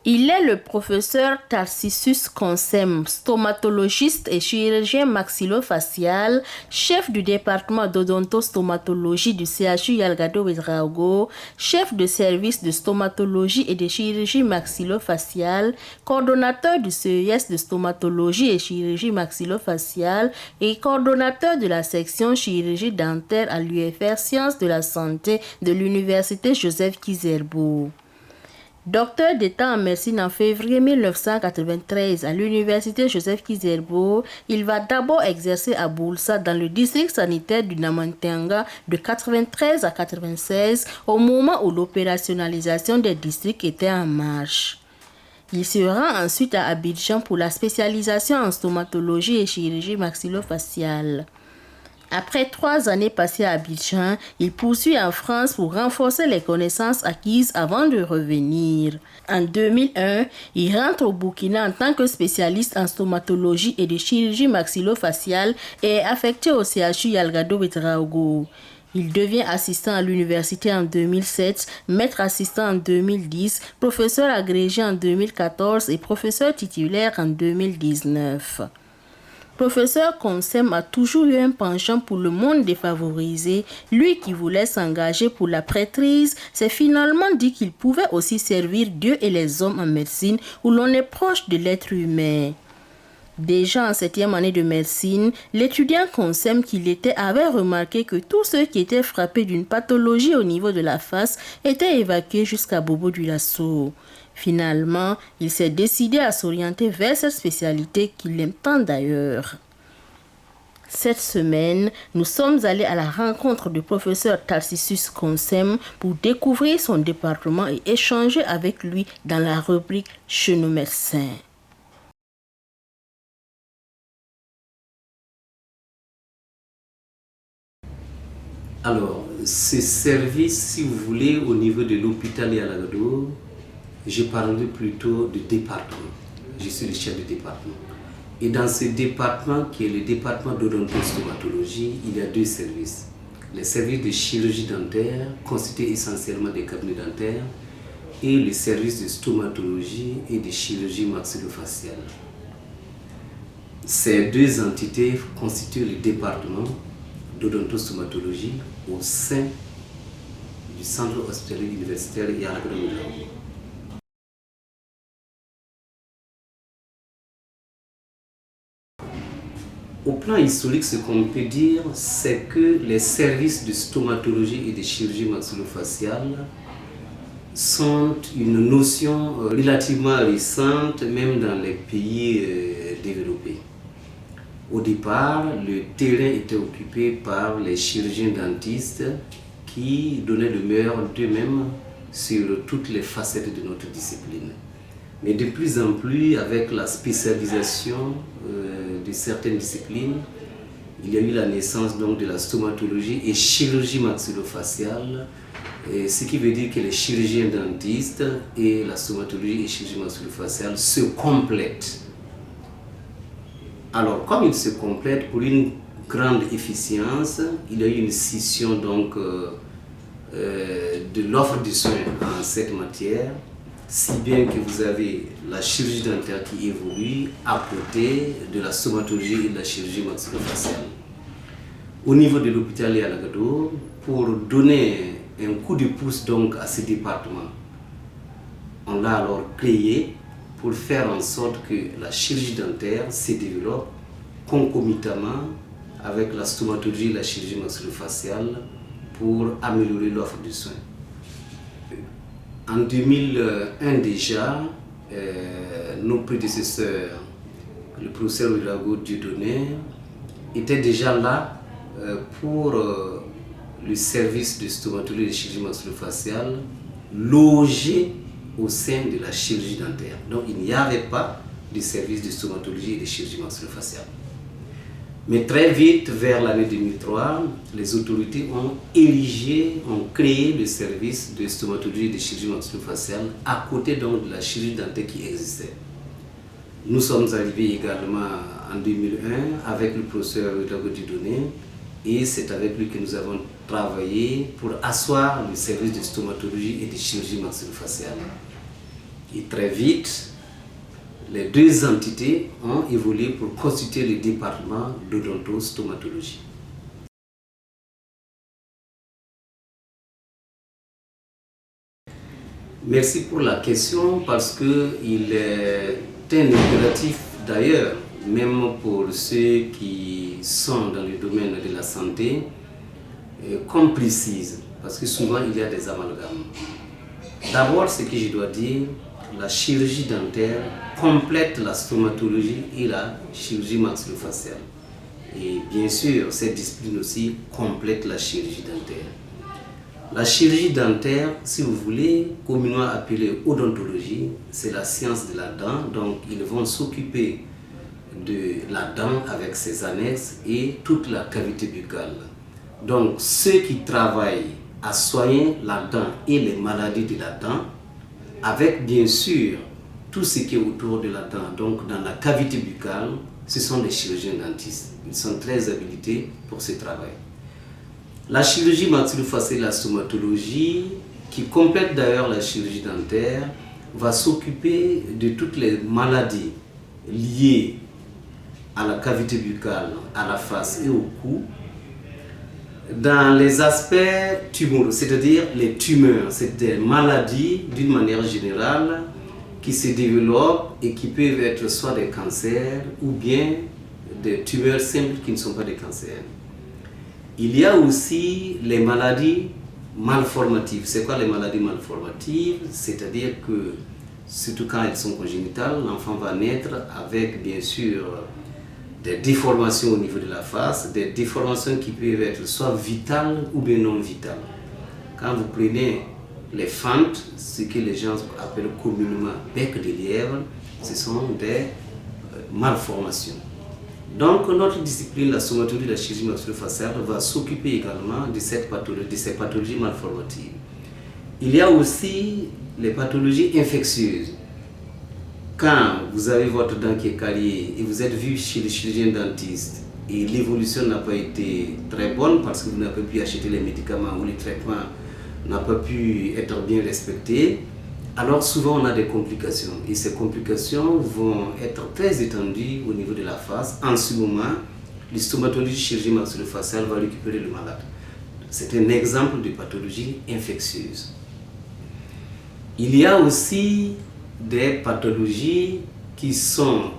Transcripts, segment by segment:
Il est le professeur Tarcissus Consem, stomatologiste et chirurgien maxillofacial, chef du département d'odontostomatologie du CHU Yalgado Ouedraogo, chef de service de stomatologie et de chirurgie maxillofaciale, coordonnateur du CES de stomatologie et chirurgie maxillofaciale et coordonnateur de la section chirurgie dentaire à l'UFR Sciences de la Santé de l'Université Joseph Kizerbo. Docteur d'État en médecine en février 1993 à l'université Joseph Kizerbo, il va d'abord exercer à Boulsa dans le district sanitaire du Namantanga de 93 à 96 au moment où l'opérationnalisation des districts était en marche. Il se rend ensuite à Abidjan pour la spécialisation en stomatologie et chirurgie maxillofaciale. Après 3 années passées à Abidjan, il poursuit en France pour renforcer les connaissances acquises avant de revenir. En 2001, il rentre au Burkina en tant que spécialiste en stomatologie et de chirurgie maxillofaciale et est affecté au CHU Yalgado Ouedraogo. Il devient assistant à l'université en 2007, maître assistant en 2010, professeur agrégé en 2014 et professeur titulaire en 2019. Professeur Consem a toujours eu un penchant pour le monde défavorisé. Lui qui voulait s'engager pour la prêtrise, s'est finalement dit qu'il pouvait aussi servir Dieu et les hommes en médecine où l'on est proche de l'être humain. Déjà en 7e année de médecine, l'étudiant Consem qu'il était avait remarqué que tous ceux qui étaient frappés d'une pathologie au niveau de la face étaient évacués jusqu'à Bobo du Lasso. Finalement, il s'est décidé à s'orienter vers cette spécialité qu'il aime tant d'ailleurs. Cette semaine, nous sommes allés à la rencontre du professeur Tarcissus Consem pour découvrir son département et échanger avec lui dans la rubrique « Chez nos médecins ». Alors, ce service, si vous voulez, au niveau de l'hôpital Yalgado, je parlerai plutôt de département. Je suis le chef de département. Et dans ce département, qui est le département d'odontostomatologie, il y a 2 services. Le service de chirurgie dentaire, constitué essentiellement des cabinets dentaires, et le service de stomatologie et de chirurgie maxillofaciale. Ces 2 entités constituent le département d'odontostomatologie au sein du centre hospitalier universitaire Yalgado Ouedraogo. Au plan historique, ce qu'on peut dire, c'est que les services de stomatologie et de chirurgie maxillofaciale sont une notion relativement récente, même dans les pays développés. Au départ, le terrain était occupé par les chirurgiens dentistes qui donnaient le meilleur d'eux-mêmes sur toutes les facettes de notre discipline. Mais de plus en plus, avec la spécialisation de certaines disciplines, il y a eu la naissance donc de la stomatologie et chirurgie maxillofaciale, ce qui veut dire que les chirurgiens dentistes et la stomatologie et chirurgie maxillofaciale se complètent. Alors, comme ils se complètent pour une grande efficience, il y a eu une scission donc de l'offre de soins en cette matière, si bien que vous avez la chirurgie dentaire qui évolue à côté de la stomatologie et de la chirurgie maxillofaciale. Au niveau de l'hôpital Yalgado, pour donner un coup de pouce donc à ce département, on l'a alors créé pour faire en sorte que la chirurgie dentaire se développe concomitamment avec la stomatologie et la chirurgie maxillofaciale pour améliorer l'offre de soins. En 2001 déjà, nos prédécesseurs, le professeur Ouedraogo Dieudonné, étaient déjà là pour le service de stomatologie et de chirurgie maxillofaciale logé au sein de la chirurgie dentaire. Donc il n'y avait pas de service de stomatologie et de chirurgie maxillofaciale. Mais très vite, vers l'année 2003, les autorités ont créé le service de stomatologie et de chirurgie maxillofaciale à côté donc de la chirurgie dentaire qui existait. Nous sommes arrivés également en 2001 avec le professeur Ouedraogo Dieudonné et c'est avec lui que nous avons travaillé pour asseoir le service de stomatologie et de chirurgie maxillofaciale. Et très vite, les deux entités ont évolué pour constituer le département d'odontostomatologie. Merci pour la question parce qu'il est un impératif d'ailleurs, même pour ceux qui sont dans le domaine de la santé, qu'on précise, parce que souvent il y a des amalgames. D'abord, ce que je dois dire, la chirurgie dentaire complète la stomatologie et la chirurgie maxillofaciale. Et bien sûr, cette discipline aussi complète la chirurgie dentaire. La chirurgie dentaire, si vous voulez, communément appelée odontologie, c'est la science de la dent. Donc, ils vont s'occuper de la dent avec ses annexes et toute la cavité buccale. Donc, ceux qui travaillent à soigner la dent et les maladies de la dent, avec bien sûr tout ce qui est autour de la dent, donc dans la cavité buccale, ce sont les chirurgiens dentistes. Ils sont très habilités pour ce travail. La chirurgie maxillofaciale et la stomatologie, qui complète d'ailleurs la chirurgie dentaire, va s'occuper de toutes les maladies liées à la cavité buccale, à la face et au cou, dans les aspects tumoraux, c'est-à-dire les tumeurs. C'est des maladies d'une manière générale qui se développent et qui peuvent être soit des cancers ou bien des tumeurs simples qui ne sont pas des cancers. Il y a aussi les maladies malformatives. C'est quoi les maladies malformatives? C'est-à-dire que, surtout quand elles sont congénitales, l'enfant va naître avec bien sûr des déformations au niveau de la face, des déformations qui peuvent être soit vitales ou bien non vitales. Quand vous prenez les fentes, ce que les gens appellent communément bec de lièvre, ce sont des malformations. Donc notre discipline, la stomatologie de la chirurgie maxillofaciale, va s'occuper également de ces pathologies malformatives. Il y a aussi les pathologies infectieuses. Quand vous avez votre dent qui est cariée et vous êtes vu chez le chirurgien dentiste et l'évolution n'a pas été très bonne parce que vous n'avez pas pu acheter les médicaments ou les traitements n'a pas pu être bien respecté, alors souvent on a des complications et ces complications vont être très étendues au niveau de la face. En ce moment, le stomatologie chirurgie maxillofaciale va récupérer le malade. C'est un exemple de pathologie infectieuse. Il y a aussi des pathologies qui sont,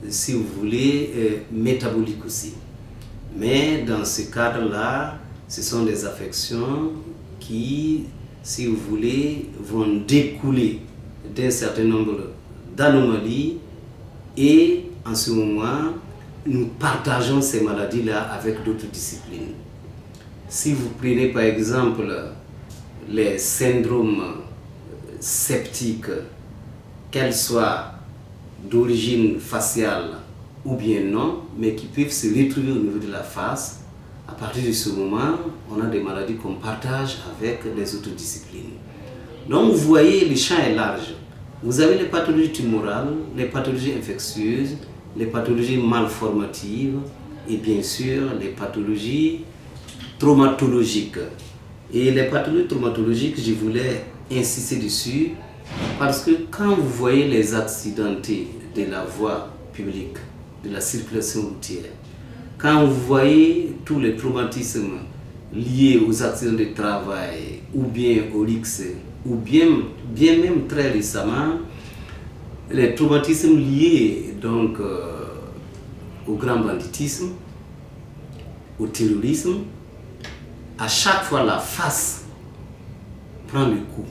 si vous voulez, métaboliques aussi. Mais dans ce cadre-là, ce sont des affections qui, si vous voulez, vont découler d'un certain nombre d'anomalies et en ce moment, nous partageons ces maladies-là avec d'autres disciplines. Si vous prenez par exemple les syndromes septiques, qu'elles soient d'origine faciale ou bien non, mais qui peuvent se retrouver au niveau de la face, à partir de ce moment, on a des maladies qu'on partage avec les autres disciplines. Donc vous voyez, le champ est large. Vous avez les pathologies tumorales, les pathologies infectieuses, les pathologies malformatives et bien sûr les pathologies traumatologiques. Et les pathologies traumatologiques, je voulais insister dessus parce que quand vous voyez les accidentés de la voie publique, de la circulation routière, quand vous voyez tous les traumatismes liés aux accidents de travail ou bien au luxe, ou bien même très récemment, les traumatismes liés donc au grand banditisme, au terrorisme, à chaque fois la face prend le coup.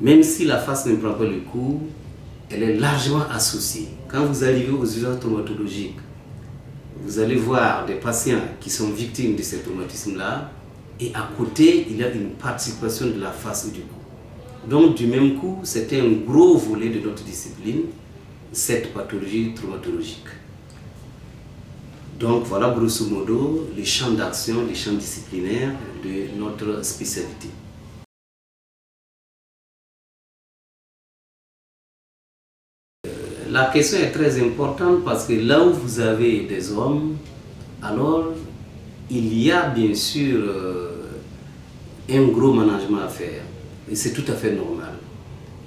Même si la face ne prend pas le coup, elle est largement associée. Quand vous arrivez aux urgences traumatologiques, vous allez voir des patients qui sont victimes de ces traumatismes-là et à côté, il y a une participation de la face et du cou. Donc du même coup, c'était un gros volet de notre discipline, cette pathologie traumatologique. Donc voilà grosso modo les champs d'action, les champs disciplinaires de notre spécialité. La question est très importante parce que là où vous avez des hommes, alors il y a bien sûr un gros management à faire et c'est tout à fait normal.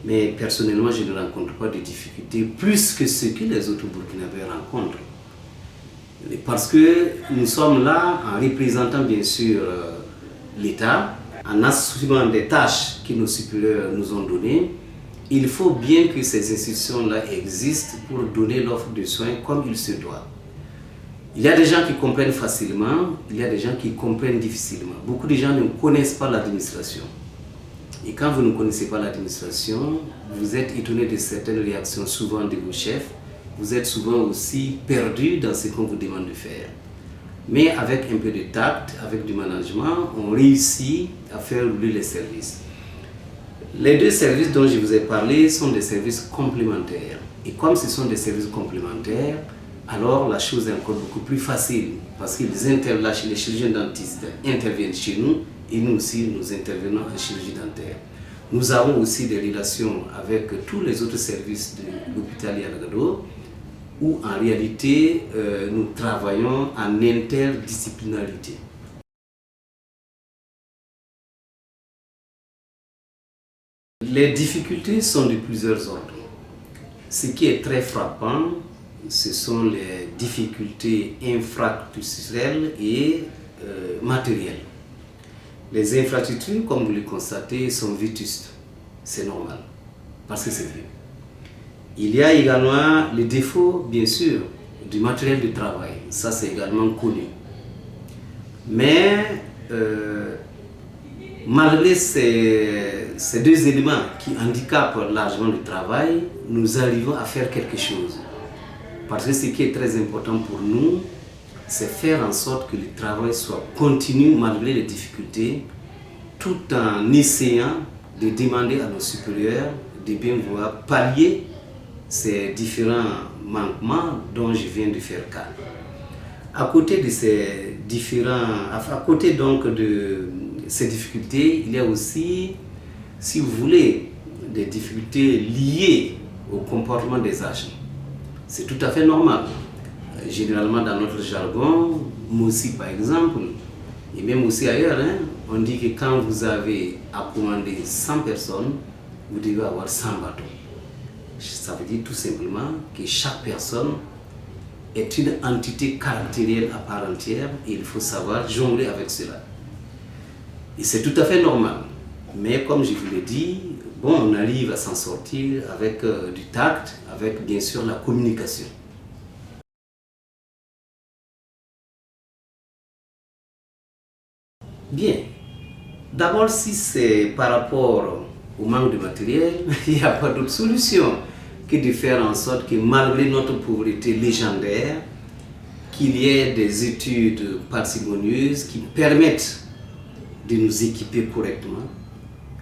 Mais personnellement, je ne rencontre pas de difficultés plus que ce que les autres Burkinabés rencontrent. Parce que nous sommes là en représentant bien sûr l'État, en assumant des tâches que nos supérieurs nous ont données. Il faut bien que ces institutions-là existent pour donner l'offre de soins comme il se doit. Il y a des gens qui comprennent facilement, il y a des gens qui comprennent difficilement. Beaucoup de gens ne connaissent pas l'administration. Et quand vous ne connaissez pas l'administration, vous êtes étonné de certaines réactions souvent de vos chefs. Vous êtes souvent aussi perdu dans ce qu'on vous demande de faire. Mais avec un peu de tact, avec du management, on réussit à faire rouler les services. Les deux services dont je vous ai parlé sont des services complémentaires. Et comme ce sont des services complémentaires, alors la chose est encore beaucoup plus facile parce que les chirurgiens dentistes interviennent chez nous et nous aussi nous intervenons en chirurgie dentaire. Nous avons aussi des relations avec tous les autres services de l'hôpital Yalgado où en réalité nous travaillons en interdisciplinarité. Les difficultés sont de plusieurs ordres. Ce qui est très frappant, ce sont les difficultés infrastructurelles et matérielles. Les infrastructures, comme vous le constatez, sont vétustes. C'est normal, parce que c'est vieux. Il y a également le défaut, bien sûr, du matériel de travail. Ça, c'est également connu. Mais malgré ces deux éléments qui handicapent largement le travail, nous arrivons à faire quelque chose. Parce que ce qui est très important pour nous, c'est faire en sorte que le travail soit continu malgré les difficultés, tout en essayant de demander à nos supérieurs de bien vouloir pallier ces différents manquements dont je viens de faire cas. À côté de ces ces difficultés, il y a aussi, si vous voulez, des difficultés liées au comportement des agents. C'est tout à fait normal. Généralement dans notre jargon, moi aussi par exemple, et même aussi ailleurs, on dit que quand vous avez à commander 100 personnes, vous devez avoir 100 bateaux. Ça veut dire tout simplement que chaque personne est une entité caractérielle à part entière et il faut savoir jongler avec cela. Et c'est tout à fait normal. Mais comme je vous l'ai dit, bon, on arrive à s'en sortir avec du tact, avec bien sûr la communication. Bien. D'abord, si c'est par rapport au manque de matériel, il n'y a pas d'autre solution que de faire en sorte que malgré notre pauvreté légendaire, qu'il y ait des études parcimonieuses qui permettent de nous équiper correctement,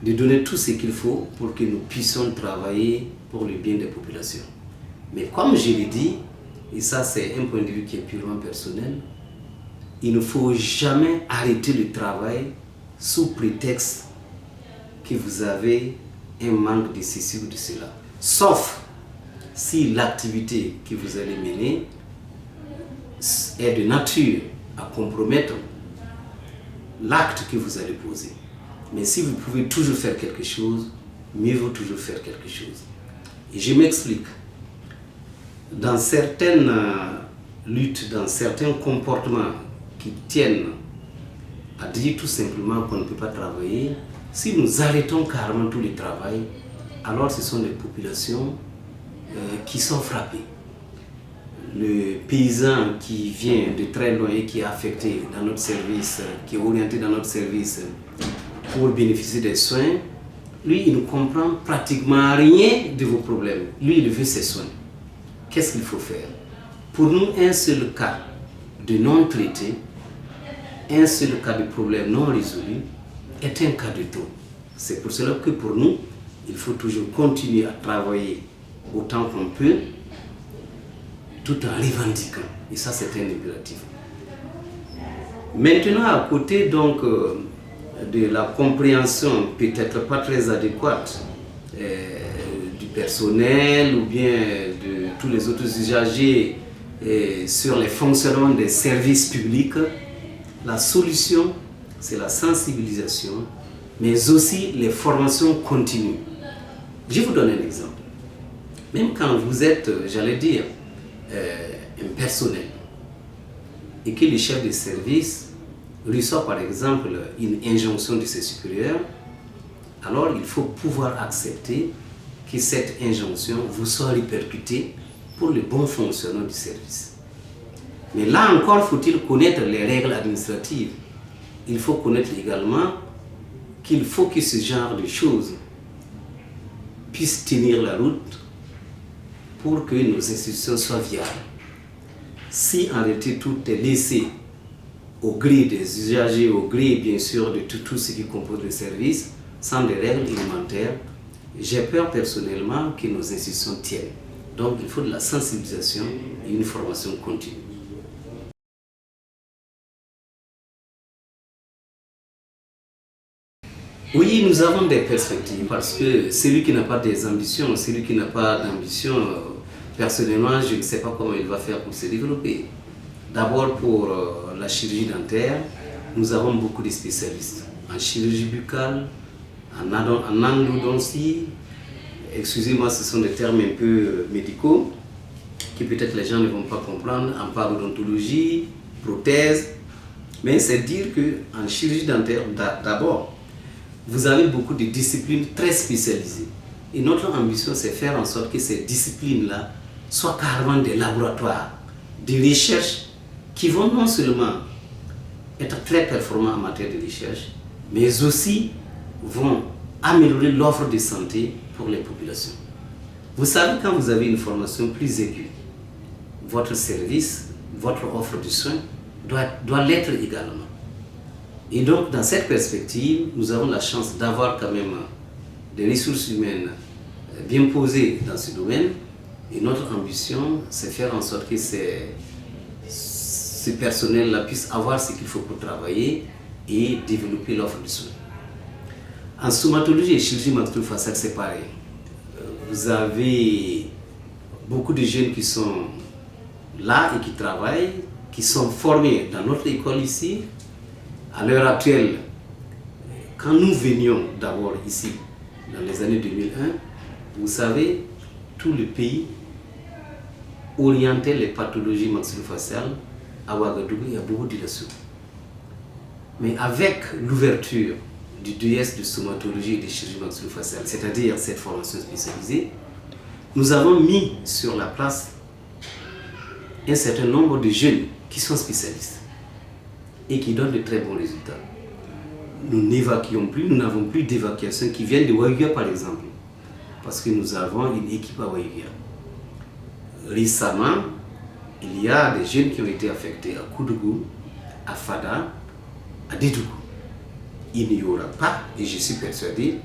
de donner tout ce qu'il faut pour que nous puissions travailler pour le bien des populations. Mais comme je l'ai dit, et ça c'est un point de vue qui est purement personnel, il ne faut jamais arrêter le travail sous prétexte que vous avez un manque de ceci ou de cela. Sauf si l'activité que vous allez mener est de nature à compromettre l'acte que vous allez poser. Mais si vous pouvez toujours faire quelque chose, mieux vaut toujours faire quelque chose. Et je m'explique. Dans certaines luttes, dans certains comportements qui tiennent à dire tout simplement qu'on ne peut pas travailler, si nous arrêtons carrément tout le travail, alors ce sont des populations qui sont frappées. Le paysan qui vient de très loin et qui est affecté dans notre service, qui est orienté dans notre service pour bénéficier des soins, lui, il ne comprend pratiquement rien de vos problèmes. Lui, il veut ses soins. Qu'est-ce qu'il faut faire? Pour nous, un seul cas de non traité, un seul cas de problème non résolu est un cas de trop. C'est pour cela que pour nous, il faut toujours continuer à travailler autant qu'on peut, tout en revendiquant. Et ça, c'est un impératif. Maintenant, à côté donc de la compréhension peut-être pas très adéquate du personnel ou bien de tous les autres usagers sur les fonctionnements des services publics, la solution, c'est la sensibilisation, mais aussi les formations continues. Je vous donne un exemple. Même quand vous êtes, j'allais dire, un personnel, et que le chef de service reçoit par exemple une injonction de ses supérieurs, alors il faut pouvoir accepter que cette injonction vous soit répercutée pour le bon fonctionnement du service. Mais là encore, faut-il connaître les règles administratives. Il faut connaître également qu'il faut que ce genre de choses puissent tenir la route pour que nos institutions soient viables. Si en réalité tout est laissé au gré des usagers, au gré bien sûr de tout ce qui compose le service, sans des règles élémentaires, j'ai peur personnellement que nos institutions tiennent. Donc il faut de la sensibilisation et une formation continue. Oui, nous avons des perspectives parce que celui qui n'a pas des ambitions, celui qui n'a pas d'ambition, personnellement, je ne sais pas comment il va faire pour se développer. D'abord, pour la chirurgie dentaire, nous avons beaucoup de spécialistes en chirurgie buccale, en endodontie. Excusez-moi, ce sont des termes un peu médicaux que peut-être les gens ne vont pas comprendre, en parodontologie, prothèse. Mais c'est dire qu'en chirurgie dentaire, d'abord, vous avez beaucoup de disciplines très spécialisées. Et notre ambition, c'est faire en sorte que ces disciplines-là soient carrément des laboratoires de recherche qui vont non seulement être très performants en matière de recherche, mais aussi vont améliorer l'offre de santé pour les populations. Vous savez, quand vous avez une formation plus aiguë, votre service, votre offre de soins doit l'être également. Et donc, dans cette perspective, nous avons la chance d'avoir quand même des ressources humaines bien posées dans ce domaine. Et notre ambition, c'est faire en sorte que ce personnel-là puisse avoir ce qu'il faut pour travailler et développer l'offre de soins. En stomatologie et chirurgie maxillofaciale, c'est pareil. Vous avez beaucoup de jeunes qui sont là et qui travaillent, qui sont formés dans notre école ici. À l'heure actuelle, quand nous venions d'abord ici, dans les années 2001, vous savez, tout le pays orientait les pathologies maxillofaciales à Ouagadougou et à Bobo-Dioulasso. Mais avec l'ouverture du DS de stomatologie et de chirurgie maxillofaciale, c'est-à-dire cette formation spécialisée, nous avons mis sur la place un certain nombre de jeunes qui sont spécialistes et qui donnent de très bons résultats. Nous n'évacuons plus, nous n'avons plus d'évacuation qui viennent de Ouaïga par exemple, parce que nous avons une équipe à Ouaïga. Récemment, il y a des jeunes qui ont été affectés à Koudougou, à Fada, à Dédougou. Il n'y aura pas, et je suis persuadé,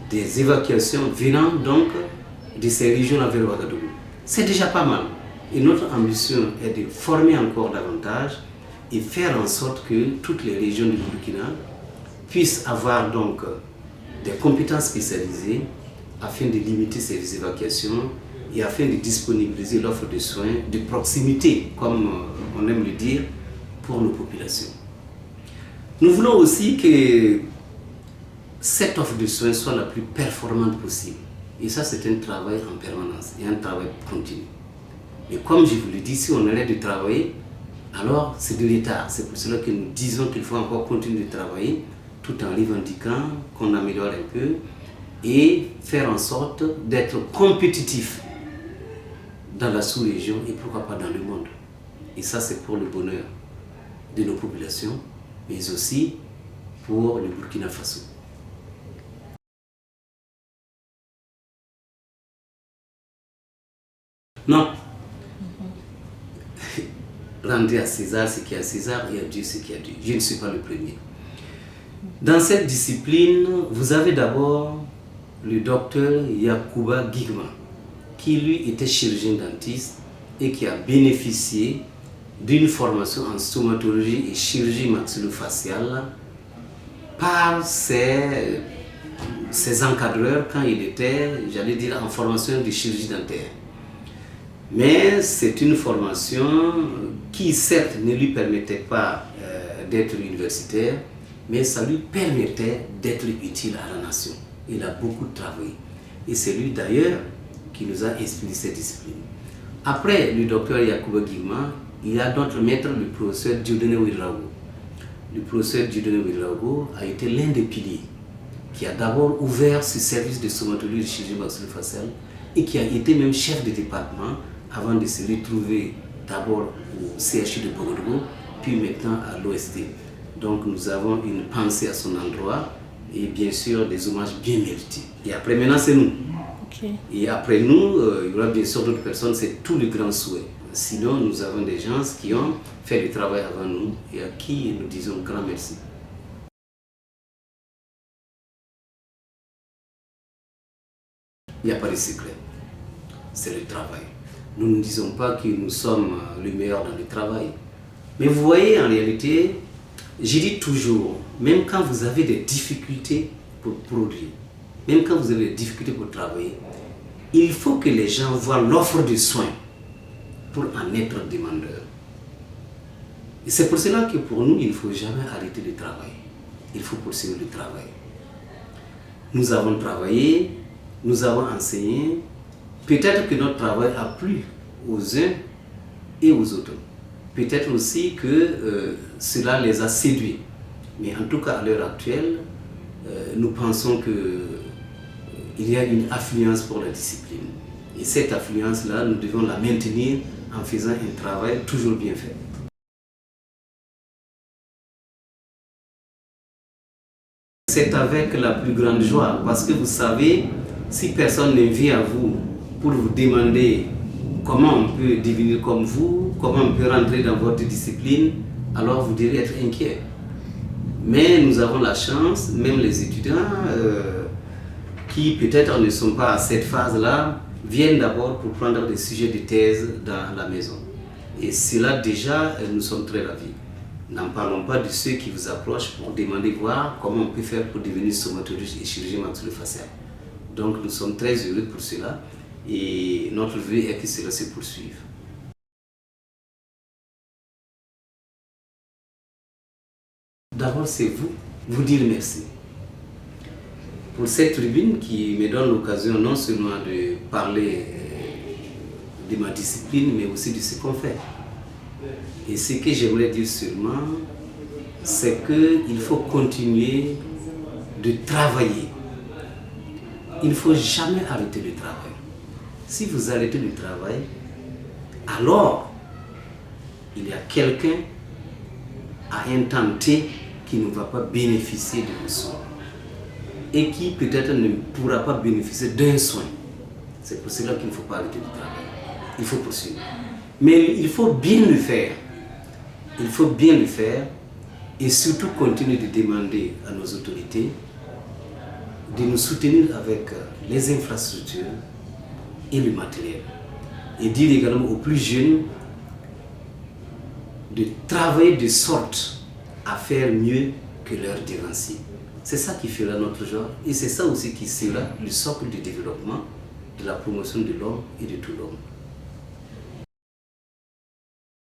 des évacuations venant donc de ces régions vers Ouagadougou. C'est déjà pas mal. Et notre ambition est de former encore davantage et faire en sorte que toutes les régions du Burkina puissent avoir donc des compétences spécialisées afin de limiter ces évacuations et afin de disponibiliser l'offre de soins de proximité, comme on aime le dire, pour nos populations. Nous voulons aussi que cette offre de soins soit la plus performante possible. Et ça, c'est un travail en permanence et un travail continu. Mais comme je vous le dis, si on arrête de travailler, alors c'est de l'état. C'est pour cela que nous disons qu'il faut encore continuer de travailler tout en revendiquant qu'on améliore un peu et faire en sorte d'être compétitif dans la sous-région et pourquoi pas dans le monde. Et ça, c'est pour le bonheur de nos populations, mais aussi pour le Burkina Faso. Non. Rendez à César ce qui est à César et à Dieu ce qui est à Dieu. Je ne suis pas le premier. Dans cette discipline, vous avez d'abord le docteur Yacouba Guigma, qui lui était chirurgien dentiste et qui a bénéficié d'une formation en stomatologie et chirurgie maxillofaciale par ses encadreurs quand il était, j'allais dire, en formation de chirurgie dentaire. Mais c'est une formation qui, certes, ne lui permettait pas d'être universitaire, mais ça lui permettait d'être utile à la nation. Il a beaucoup travaillé. Et c'est lui d'ailleurs qui nous a inspiré cette discipline. Après le docteur Yacouba Guilma, il y a d'autres maîtres, le professeur Dieudonné Ouedraogo. Le professeur Dieudonné Ouedraogo a été l'un des piliers qui a d'abord ouvert ce service de stomatologie de chirurgie maxillofaciale et qui a été même chef de département avant de se retrouver d'abord au CHU de Bogodougou, puis maintenant à l'OST. Donc nous avons une pensée à son endroit et bien sûr des hommages bien mérités. Et après maintenant c'est nous. Okay. Et après nous, il y aura bien sûr d'autres personnes, c'est tout le grand souhait. Sinon nous avons des gens qui ont fait le travail avant nous et à qui nous disons grand merci. Il n'y a pas de secret, c'est le travail. Nous ne disons pas que nous sommes les meilleurs dans le travail. Mais vous voyez, en réalité, je dis toujours, même quand vous avez des difficultés pour produire, même quand vous avez des difficultés pour travailler, il faut que les gens voient l'offre de soins pour en être demandeurs. Et c'est pour cela que pour nous, il ne faut jamais arrêter de travailler. Il faut poursuivre le travail. Nous avons travaillé, nous avons enseigné. Peut-être que notre travail a plu aux uns et aux autres. Peut-être aussi que cela les a séduits. Mais en tout cas, à l'heure actuelle, nous pensons qu'il y a une affluence pour la discipline. Et cette affluence-là, nous devons la maintenir en faisant un travail toujours bien fait. C'est avec la plus grande joie, parce que vous savez, si personne ne vient à vous pour vous demander comment on peut devenir comme vous, comment on peut rentrer dans votre discipline, alors vous direz être inquiet. Mais nous avons la chance, même les étudiants qui peut-être ne sont pas à cette phase-là, viennent d'abord pour prendre des sujets de thèse dans la maison. Et cela déjà, nous sommes très ravis. N'en parlons pas de ceux qui vous approchent pour demander voir comment on peut faire pour devenir stomatologiste et chirurgien maxillofacial. Donc nous sommes très heureux pour cela et notre vœu est que cela se poursuive. D'abord c'est vous dire merci pour cette tribune qui me donne l'occasion non seulement de parler de ma discipline mais aussi de ce qu'on fait. Et ce que j'aimerais dire seulement, c'est qu'il faut continuer de travailler. Il ne faut jamais arrêter le travail. Si vous arrêtez le travail, alors il y a quelqu'un à un temps T qui ne va pas bénéficier de vos soins et qui peut-être ne pourra pas bénéficier d'un soin. C'est pour cela qu'il ne faut pas arrêter le travail. Il faut poursuivre. Mais il faut bien le faire. Il faut bien le faire et surtout continuer de demander à nos autorités de nous soutenir avec les infrastructures et le matériel. Et dire également aux plus jeunes de travailler de sorte à faire mieux que leurs devanciers. C'est ça qui fera notre joie et c'est ça aussi qui sera le socle du développement, de la promotion de l'homme et de tout l'homme.